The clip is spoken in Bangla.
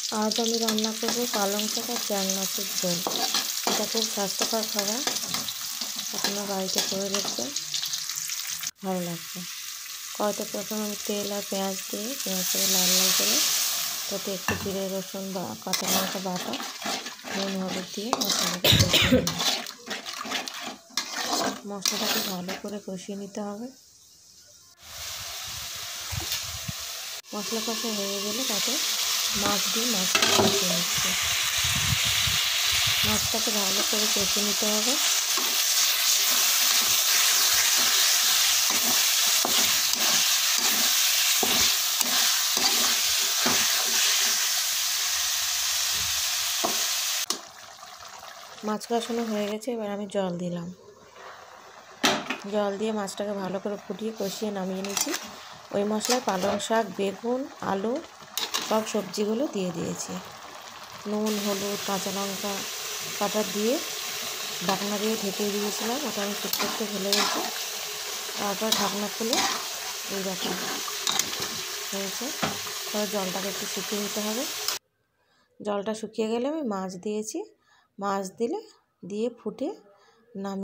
আজ আমি রান্না করব পালং শাক আর চ্যাং মাছের ঝোল। এটা খুব স্বাস্থ্যকর খাবার, আপনারা বাড়িতে করে দেখবেন, ভালো লাগবে। কড়াইতে প্রথমে আমি তেল আর পেঁয়াজ দিয়ে পেঁয়াজটাকে লাল লাল করে তাতে একটু জিরে রসুন বা কাঁচা লঙ্কা বাটা নুন হলুদ দিয়ে মশলাটাকে কষিয়ে নিই। মশলাটাকে ভালো করে কষিয়ে নিতে হবে। মশলা কষা হয়ে গেলে তাতে মাছ দিয়ে মাছটা কষিয়ে নিচ্ছে। মাছটাকে ভালো করে কষিয়ে নিতে হবে। মাছ কষানো হয়ে গেছে, এবার আমি জল দিলাম। জল দিয়ে মাছটাকে ভালো করে ফুটিয়ে কষিয়ে নামিয়ে নিয়েছি। ওই মশলায় পালং শাক, বেগুন, আলু সব সবজিগুলো দিয়ে দিয়েছি। নুন হলুদ কাঁচা লঙ্কা কাটা দিয়ে ঢাকনা দিয়ে ঢেকে দিয়েছিলাম। ওটা আমি ঠিক করতে ভুলে গেছি। তারপর ঢাকনা খুলে এইরকম হয়েছে। তবে জলটাকে একটু শুকিয়ে নিতে হবে। জলটা শুকিয়ে গেলে আমি মাছ দিয়েছি। মাছ দিয়ে ফুটে নামিয়ে